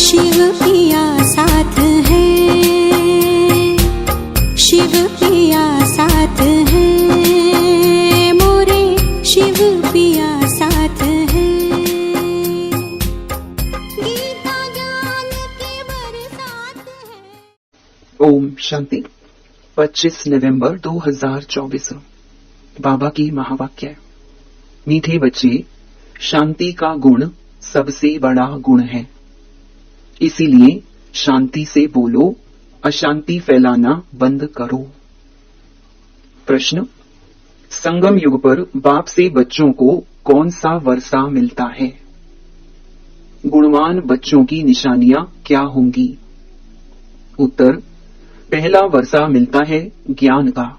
शिव पिया साथ है, शिव पिया साथ है, मोरे शिव पिया साथ है। गीता ज्ञान के बरसात है। ओम शांति। 25 नवंबर 2024। बाबा की महावाक्य। मीठे बच्चे, शांति का गुण सबसे बड़ा गुण है, इसीलिए शांति से बोलो, अशांति फैलाना बंद करो। प्रश्न: संगम युग पर बाप से बच्चों को कौन सा वर्षा मिलता है? गुणवान बच्चों की निशानियां क्या होंगी? उत्तर: पहला वर्षा मिलता है ज्ञान का,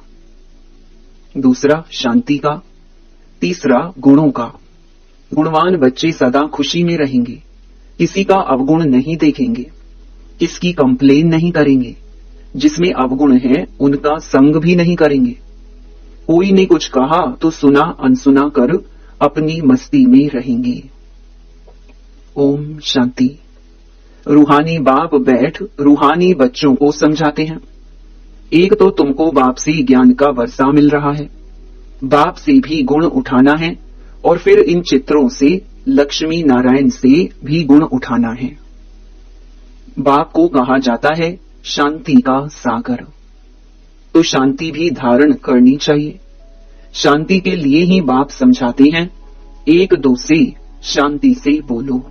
दूसरा शांति का, तीसरा गुणों का। गुणवान बच्चे सदा खुशी में रहेंगे, किसी का अवगुण नहीं देखेंगे, किसकी कंप्लेन नहीं करेंगे, जिसमें अवगुण है उनका संग भी नहीं करेंगे। कोई ने कुछ कहा तो सुना अनसुना कर अपनी मस्ती में रहेंगे। ओम शांति। रूहानी बाप बैठ रूहानी बच्चों को समझाते हैं। एक तो तुमको बाप से ज्ञान का वर्षा मिल रहा है, बाप से भी गुण उठाना है, और फिर इन चित्रों से लक्ष्मी नारायण से भी गुण उठाना है। बाप को कहा जाता है शांति का सागर, तो शांति भी धारण करनी चाहिए। शांति के लिए ही बाप समझाते हैं, एक दो से शांति से बोलो।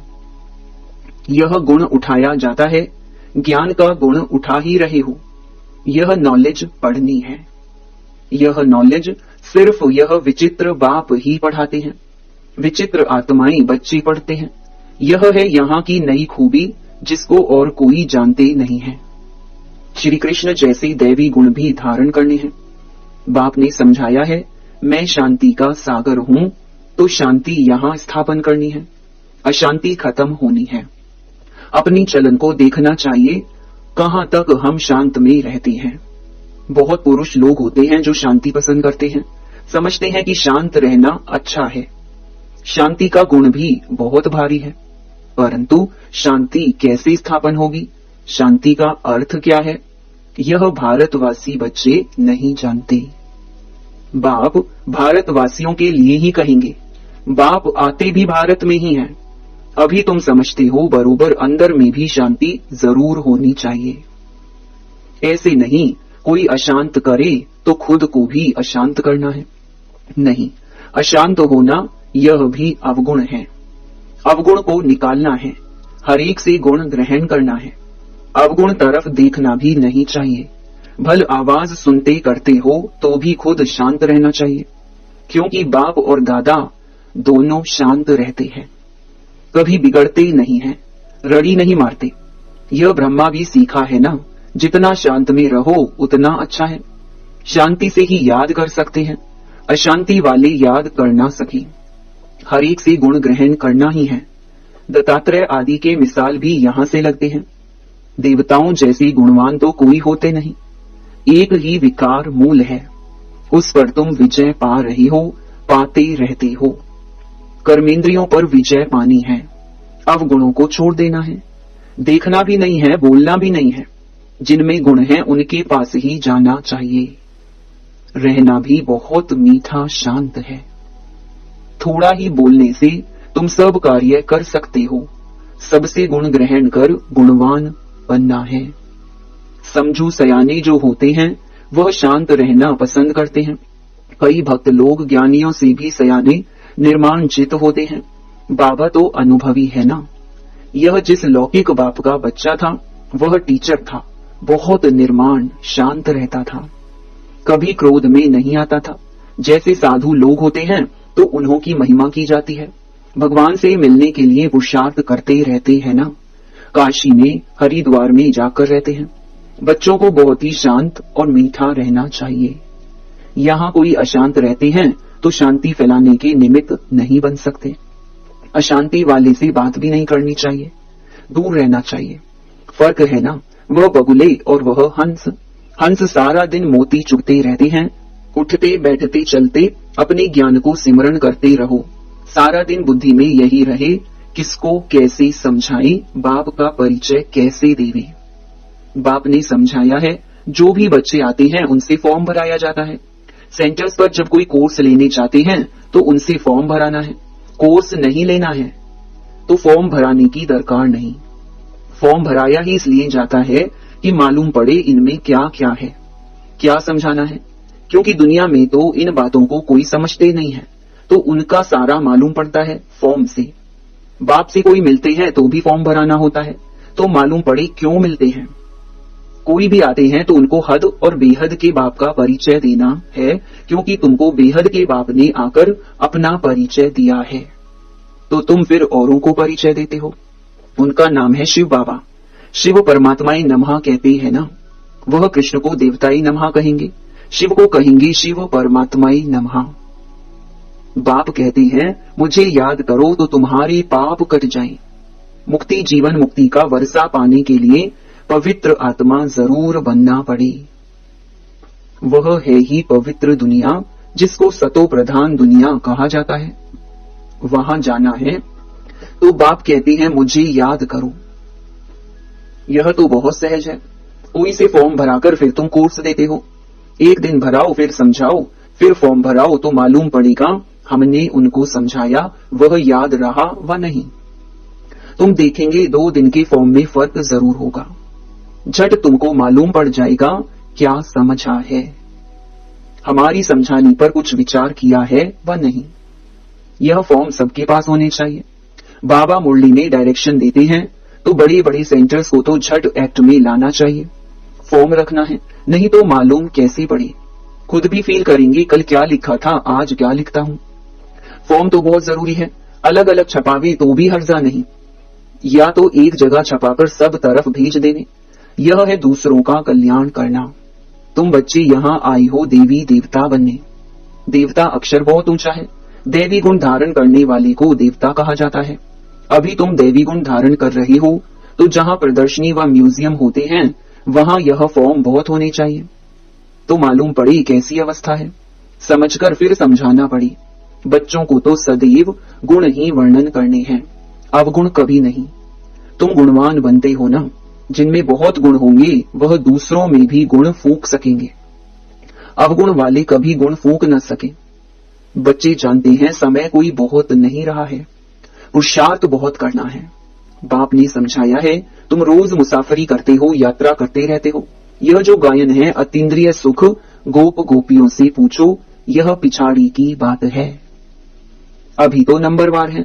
यह गुण उठाया जाता है, ज्ञान का गुण उठा ही रहे हो। यह नॉलेज पढ़नी है। यह नॉलेज सिर्फ यह विचित्र बाप ही पढ़ाते हैं, विचित्र आत्माएं बच्चे पढ़ते हैं। यह है यहाँ की नई खूबी, जिसको और कोई जानते नहीं है। श्री कृष्ण जैसे दैवी गुण भी धारण करने हैं। बाप ने समझाया है, मैं शांति का सागर हूँ, तो शांति यहाँ स्थापन करनी है, अशांति खत्म होनी है। अपनी चलन को देखना चाहिए, कहाँ तक हम शांत में रहते हैं। बहुत पुरुष लोग होते हैं जो शांति पसंद करते हैं, समझते हैं कि शांत रहना अच्छा है। शांति का गुण भी बहुत भारी है, परंतु शांति कैसे स्थापन होगी, शांति का अर्थ क्या है, यह भारतवासी बच्चे नहीं जानते। बाप भारतवासियों के लिए ही कहेंगे। बाप आते भी भारत में ही हैं। अभी तुम समझते हो बरोबर अंदर में भी शांति जरूर होनी चाहिए। ऐसे नहीं कोई अशांत करे तो खुद को भी अशांत करना है। नहीं, अशांत होना यह भी अवगुण है। अवगुण को निकालना है, हर एक से गुण ग्रहण करना है। अवगुण तरफ देखना भी नहीं चाहिए। भल आवाज सुनते करते हो तो भी खुद शांत रहना चाहिए, क्योंकि बाप और दादा दोनों शांत रहते हैं, कभी बिगड़ते नहीं हैं, रड़ी नहीं मारते। यह ब्रह्मा भी सीखा है ना, जितना शांत में रहो उतना अच्छा है। शांति से ही याद कर सकते हैं, अशांति वाले याद कर ना सके। हर एक से गुण ग्रहण करना ही है। दत्तात्रेय आदि के मिसाल भी यहाँ से लगते हैं। देवताओं जैसे गुणवान तो कोई होते नहीं, एक ही विकार मूल है, उस पर तुम विजय पा रहे हो, पाते रहते हो। कर्मेंद्रियों पर विजय पानी है, अवगुणों को छोड़ देना है। देखना भी नहीं है, बोलना भी नहीं है। जिनमें गुण है उनके पास ही जाना चाहिए। रहना भी बहुत मीठा शांत है। थोड़ा ही बोलने से तुम सब कार्य कर सकते हो। सबसे गुण ग्रहण कर गुणवान बनना है। समझू सयाने जो होते हैं वह शांत रहना पसंद करते हैं। कई भक्त लोग ज्ञानियों से भी सयाने निर्माण चित होते हैं। बाबा तो अनुभवी है ना। यह जिस लौकिक बाप का बच्चा था वह टीचर था, बहुत निर्माण शांत रहता था, कभी क्रोध में नहीं आता था। जैसे साधु लोग होते हैं तो उन्हों की महिमा की जाती है, भगवान से मिलने के लिए पुरुषार्थ करते रहते हैं ना। काशी में हरिद्वार में जाकर रहते हैं। बच्चों को बहुत ही शांत और मीठा रहना चाहिए। यहाँ कोई अशांत रहते हैं तो शांति फैलाने के निमित्त नहीं बन सकते। अशांति वाले से बात भी नहीं करनी चाहिए, दूर रहना चाहिए। फर्क है ना, वह बगुले और वह हंस। हंस सारा दिन मोती चुगते रहते हैं, उठते बैठते चलते अपने ज्ञान को सिमरण करते रहो। सारा दिन बुद्धि में यही रहे किसको कैसे समझाएं, बाप का परिचय कैसे देवे। बाप ने समझाया है, जो भी बच्चे आते हैं उनसे फॉर्म भराया जाता है। सेंटर्स पर जब कोई कोर्स लेने चाहते हैं तो उनसे फॉर्म भराना है। कोर्स नहीं लेना है तो फॉर्म भराने की दरकार नहीं। फॉर्म भराया ही इसलिए जाता है कि मालूम पड़े इनमें क्या क्या है, क्या समझाना है, क्योंकि दुनिया में तो इन बातों को कोई समझते नहीं है, तो उनका सारा मालूम पड़ता है फॉर्म से। बाप से कोई मिलते हैं तो भी फॉर्म भराना होता है, तो मालूम पड़े क्यों मिलते हैं। कोई भी आते हैं तो उनको हद और बेहद के बाप का परिचय देना है, क्योंकि तुमको बेहद के बाप ने आकर अपना परिचय दिया है, तो तुम फिर औरों को परिचय देते हो। उनका नाम है शिव बाबा। शिव परमात्माई नमः कहते हैं ना, वह कृष्ण को देवताई नमः कहेंगे, शिव को कहेंगे शिव परमात्माई नमः। बाप कहते हैं मुझे याद करो तो तुम्हारे पाप कट जाएं। मुक्ति जीवन मुक्ति का वर्षा पाने के लिए पवित्र आत्मा जरूर बनना पड़े। वह है ही पवित्र दुनिया, जिसको सतो प्रधान दुनिया कहा जाता है। वहां जाना है तो बाप कहते हैं मुझे याद करो। यह तो बहुत सहज है। कोई से फॉर्म भराकर फिर तुम कोर्स देते हो। एक दिन भराओ, फिर समझाओ, फिर फॉर्म भराओ, तो मालूम पड़ेगा हमने उनको समझाया वह याद रहा व नहीं। तुम देखेंगे 2 दिन के फॉर्म में फर्क जरूर होगा। झट तुमको मालूम पड़ जाएगा क्या समझा है, हमारी समझाने पर कुछ विचार किया है व नहीं। यह फॉर्म सबके पास होने चाहिए। बाबा मुरली में डायरेक्शन देते हैं तो बड़े बड़े सेंटर्स को तो झट एक्ट में लाना चाहिए। फॉर्म रखना है, नहीं तो मालूम कैसे पड़े। खुद भी फील करेंगे कल क्या लिखा था, आज क्या लिखता हूं। फॉर्म तो बहुत जरूरी है। अलग अलग छपावे तो भी हर्जा नहीं, या तो एक जगह छपाकर सब तरफ भेज देने। यह है दूसरों का कल्याण करना। तुम बच्चे यहाँ आए हो देवी देवता बनने। देवता अक्षर बहुत ऊंचा है। देवी गुण धारण करने वाले को देवता कहा जाता है। अभी तुम देवी गुण धारण कर रहे हो, तो जहाँ प्रदर्शनी व म्यूजियम होते हैं वहां यह फॉर्म बहुत होने चाहिए। तो मालूम पड़े कैसी अवस्था है, समझकर फिर समझाना पड़े। बच्चों को तो सदैव गुण ही वर्णन करने हैं, अवगुण कभी नहीं। तुम गुणवान बनते हो ना, जिनमें बहुत गुण होंगे वह दूसरों में भी गुण फूंक सकेंगे। अवगुण वाले कभी गुण फूंक न सके। बच्चे जानते हैं समय कोई बहुत नहीं रहा है, पुरुषार्थ बहुत करना है। बाप ने समझाया है तुम रोज मुसाफरी करते हो, यात्रा करते रहते हो। यह जो गायन है अतीन्द्रिय सुख गोप गोपियों से पूछो, यह पिछाड़ी की बात है। अभी तो नंबरवार है।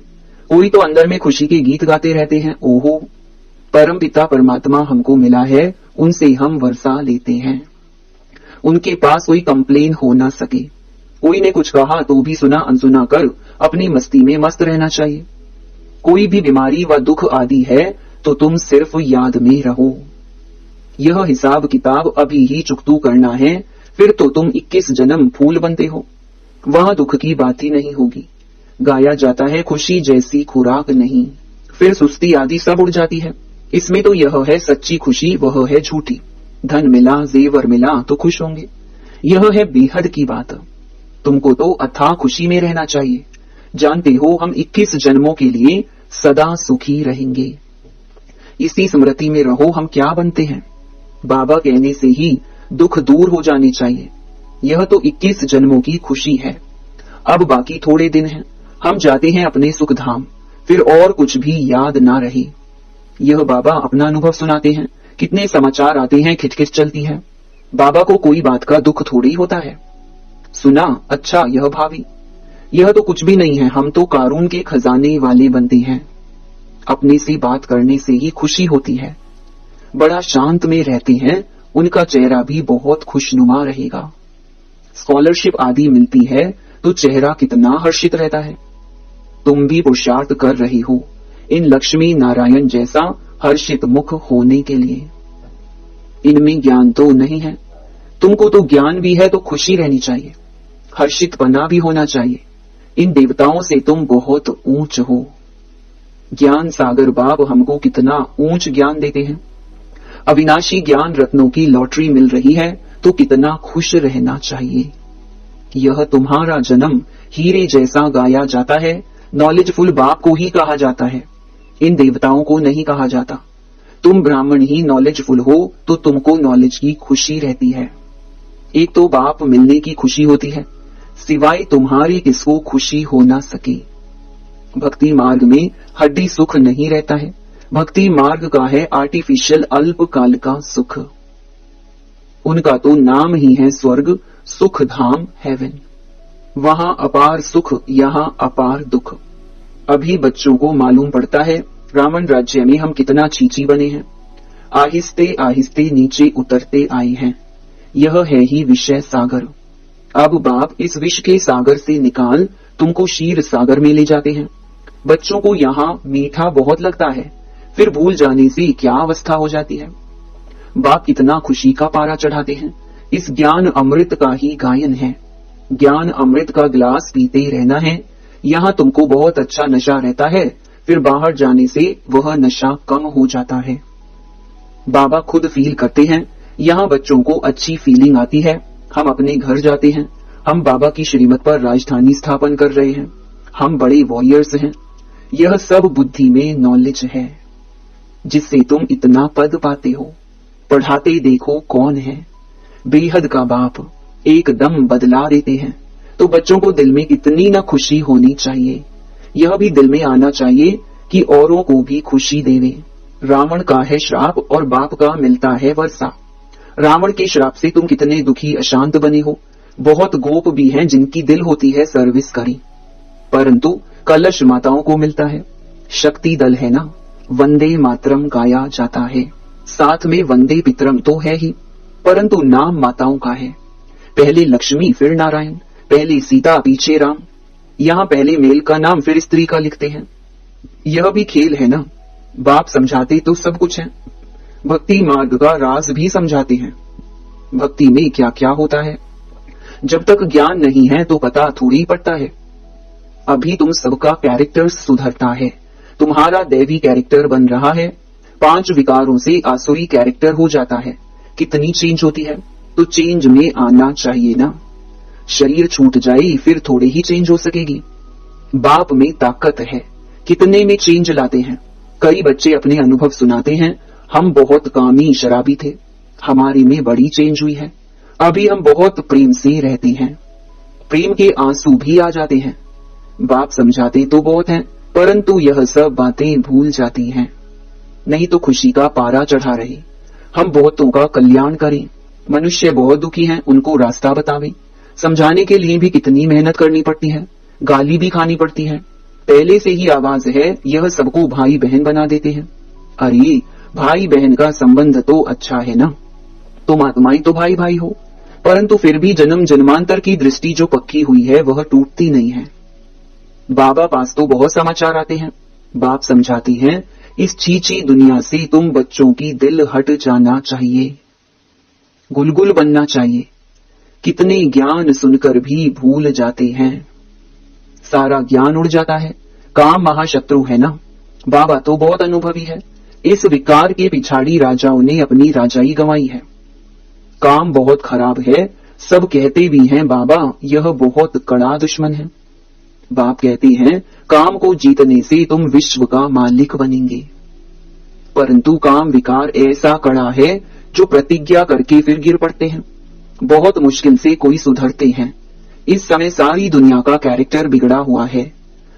कोई तो अंदर में खुशी के गीत गाते रहते हैं। ओहो, परम पिता परमात्मा हमको मिला है, उनसे हम वर्षा लेते हैं। उनके पास कोई कंप्लेन हो ना सके। कोई ने कुछ कहा तो भी सुना अनसुना कर अपनी मस्ती में मस्त रहना चाहिए। कोई भी बीमारी व दुख आदि है तो तुम सिर्फ याद में रहो। यह हिसाब किताब अभी ही चुकतू करना है, फिर तो तुम 21 जन्म फूल बनते हो। वहां दुख की बात ही नहीं होगी। गाया जाता है खुशी जैसी खुराक नहीं, फिर सुस्ती आदि सब उड़ जाती है। इसमें तो यह है सच्ची खुशी, वह है झूठी। धन मिला, जेवर मिला तो खुश होंगे, यह है बेहद की बात। तुमको तो अथाह खुशी में रहना चाहिए। जानते हो हम 21 जन्मों के लिए सदा सुखी रहेंगे। इसी स्मृति में रहो हम क्या बनते हैं। बाबा कहने से ही दुख दूर हो जाने चाहिए। यह तो 21 जन्मों की खुशी है। अब बाकी थोड़े दिन हैं, हम जाते हैं अपने सुख धाम, फिर और कुछ भी याद ना रहे। यह बाबा अपना अनुभव सुनाते हैं। कितने समाचार आते हैं, खिचखिच चलती है। बाबा को कोई बात का दुख थोड़ी होता है। सुना, अच्छा यह भावी, यह तो कुछ भी नहीं है। हम तो कारून के खजाने वाले बनते हैं। अपने से बात करने से ही खुशी होती है। बड़ा शांत में रहते हैं, उनका चेहरा भी बहुत खुशनुमा रहेगा। स्कॉलरशिप आदि मिलती है तो चेहरा कितना हर्षित रहता है। तुम भी पुरुषार्थ कर रहे हो इन लक्ष्मी नारायण जैसा हर्षित मुख होने के लिए। इनमें ज्ञान तो नहीं है, तुमको तो ज्ञान भी है, तो खुशी रहनी चाहिए, हर्षितपना भी होना चाहिए। इन देवताओं से तुम बहुत ऊंच हो। ज्ञान सागर बाप हमको कितना ऊंच ज्ञान देते हैं। अविनाशी ज्ञान रत्नों की लॉटरी मिल रही है तो कितना खुश रहना चाहिए। यह तुम्हारा जन्म हीरे जैसा गाया जाता है। नॉलेजफुल बाप को ही कहा जाता है। इन देवताओं को नहीं कहा जाता। तुम ब्राह्मण ही नॉलेजफुल हो तो तुमको नॉलेज की खुशी रहती है। एक तो बाप मिलने की खुशी होती है, सिवाय तुम्हारी किसको खुशी हो ना सके। भक्ति मार्ग में हड्डी सुख नहीं रहता है, भक्ति मार्ग का है आर्टिफिशियल अल्पकाल का सुख। उनका तो नाम ही है स्वर्ग, सुख धाम, हेवन। वहां अपार सुख, यहाँ अपार दुख। अभी बच्चों को मालूम पड़ता है रावण राज्य में हम कितना चीची बने हैं, आहिस्ते आहिस्ते नीचे उतरते आए हैं। यह है ही विषय सागर। अब बाप इस विष के सागर से निकाल तुमको क्षीर सागर में ले जाते हैं। बच्चों को यहाँ मीठा बहुत लगता है, फिर भूल जाने से क्या अवस्था हो जाती है। बाप कितना खुशी का पारा चढ़ाते हैं। इस ज्ञान अमृत का ही गायन है। ज्ञान अमृत का गिलास पीते रहना है। यहाँ तुमको बहुत अच्छा नशा रहता है, फिर बाहर जाने से वह नशा कम हो जाता है। बाबा खुद फील करते हैं। यहाँ बच्चों को अच्छी फीलिंग आती है। हम अपने घर जाते हैं, हम बाबा की श्रीमत पर राजधानी स्थापन कर रहे हैं, हम बड़े वॉरियर्स हैं। यह सब बुद्धि में नॉलेज है जिससे तुम इतना पद पाते हो। पढ़ाते देखो कौन है, बेहद का बाप एकदम बदला देते हैं। तो बच्चों को दिल में कितनी ना खुशी होनी चाहिए। यह भी दिल में आना चाहिए कि औरों को भी खुशी देवे। रावण का है श्राप और बाप का मिलता है वर्षा। रावण के श्राप से तुम कितने दुखी अशांत बने हो। बहुत गोप भी हैं जिनकी दिल होती है सर्विस करी, परंतु कलश माताओं को मिलता है। शक्ति दल है ना, वंदे मातरम गाया जाता है, साथ में वंदे पितरम तो है ही, परंतु नाम माताओं का है। पहले लक्ष्मी फिर नारायण, पहले सीता पीछे राम। यहाँ पहले मेल का नाम फिर स्त्री का लिखते हैं। यह भी खेल है ना। बाप समझाते तो सब कुछ है, भक्ति मार्ग का राज भी समझाते हैं। भक्ति में क्या क्या होता है, जब तक ज्ञान नहीं है तो पता थोड़ी पड़ता है। अभी तुम सबका कैरेक्टर सुधरता है, तुम्हारा दैवी कैरेक्टर बन रहा है। 5 विकारों से आसुरी कैरेक्टर हो जाता है। कितनी चेंज होती है, तो चेंज में आना चाहिए ना। शरीर छूट जाए फिर थोड़े ही चेंज हो सकेगी। बाप में ताकत है, कितने में चेंज लाते हैं। कई बच्चे अपने अनुभव सुनाते हैं, हम बहुत कामी शराबी थे, हमारे में बड़ी चेंज हुई है। अभी हम बहुत प्रेम से रहते हैं, प्रेम के आंसू भी आ जाते हैं। बाप समझाते तो बहुत हैं, परंतु यह सब बातें भूल जाती हैं। नहीं तो खुशी का पारा चढ़ा रहे, हम बहुतों का कल्याण करें। मनुष्य बहुत दुखी हैं, उनको रास्ता बतावे। समझाने के लिए भी कितनी मेहनत करनी पड़ती है, गाली भी खानी पड़ती है। पहले से ही आवाज है, यह सबको भाई बहन बना देते हैं। अरे भाई बहन का संबंध तो अच्छा है ना, तुम आत्माएं तो भाई भाई हो, परंतु फिर भी जन्म जन्मांतर की दृष्टि जो पक्की हुई है वह टूटती नहीं है। बाबा पास तो बहुत समाचार आते हैं। बाप समझाती हैं, इस चीची दुनिया से तुम बच्चों की दिल हट जाना चाहिए, गुलगुल बनना चाहिए। कितने ज्ञान सुनकर भी भूल जाते हैं, सारा ज्ञान उड़ जाता है। काम महाशत्रु है ना। बाबा तो बहुत अनुभवी है। इस विकार के पिछाड़ी राजाओं ने अपनी राजाई गंवाई है। काम बहुत खराब है, सब कहते भी हैं बाबा यह बहुत कड़ा दुश्मन है। बाप कहते हैं काम को जीतने से तुम विश्व का मालिक बनेंगे, परंतु काम विकार ऐसा कड़ा है जो प्रतिज्ञा करके फिर गिर पड़ते हैं। बहुत मुश्किल से कोई सुधरते हैं। इस समय सारी दुनिया का कैरेक्टर बिगड़ा हुआ है।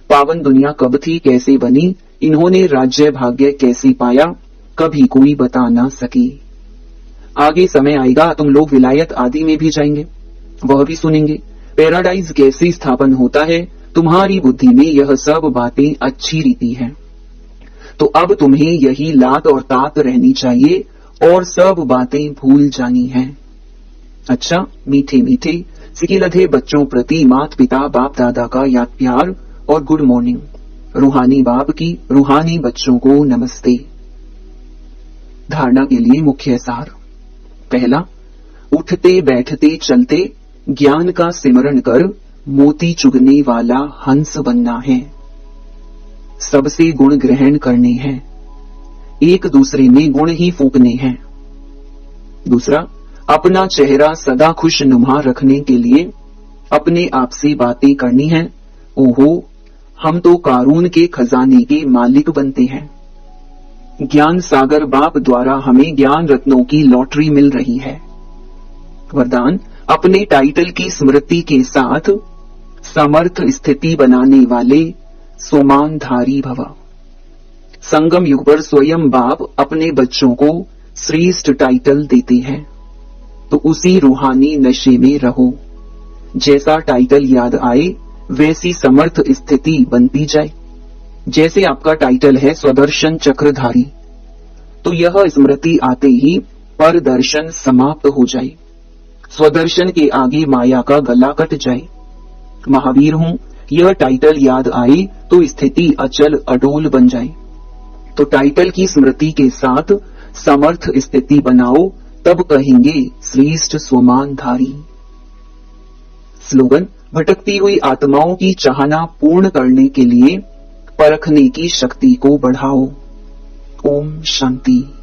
पावन दुनिया कब थी, कैसे बनी, इन्होंने राज्य भाग्य कैसे पाया, कभी कोई बता ना सकी। आगे समय आएगा तुम लोग विलायत आदि में भी जाएंगे, वह भी सुनेंगे। पैराडाइज कैसे स्थापन होता है, तुम्हारी बुद्धि में यह सब बातें अच्छी रीति है। तो अब तुम्हें यही लात और तात रहनी चाहिए और सब बातें भूल जानी हैं। अच्छा, मीठे मीठे सिकिलधे बच्चों प्रति माता पिता बाप दादा का याद प्यार और गुड मॉर्निंग। रूहानी बाप की रूहानी बच्चों को नमस्ते। धारणा के लिए मुख्य सार। पहला, उठते बैठते चलते ज्ञान का सिमरण कर मोती चुगने वाला हंस बनना है। सबसे गुण ग्रहण करने हैं, एक दूसरे में गुण ही फूकने हैं। दूसरा, अपना चेहरा सदा खुशनुमा रखने के लिए अपने आप से बातें करनी है। ओहो, हम तो कारून के खजाने के मालिक बनते हैं। ज्ञान सागर बाप द्वारा हमें ज्ञान रत्नों की लॉटरी मिल रही है। वरदान, अपने टाइटल की स्मृति के साथ समर्थ स्थिति बनाने वाले सोमानधारी भव। संगम युग पर स्वयं बाप अपने बच्चों को श्रेष्ठ टाइटल देते हैं, तो उसी रूहानी नशे में रहो। जैसा टाइटल याद आए वैसी समर्थ स्थिति बनती जाए। जैसे आपका टाइटल है स्वदर्शन चक्रधारी, तो यह स्मृति आते ही परदर्शन समाप्त हो जाए। स्वदर्शन के आगे माया का गला कट जाए। महावीर हूं, यह टाइटल याद आए तो स्थिति अचल अडोल बन जाए। तो टाइटल की स्मृति के साथ समर्थ स्थिति बनाओ, तब कहेंगे श्रेष्ठ स्वमानधारी। स्लोगन, भटकती हुई आत्माओं की चाहना पूर्ण करने के लिए परखने की शक्ति को बढ़ाओ। ओम शांति।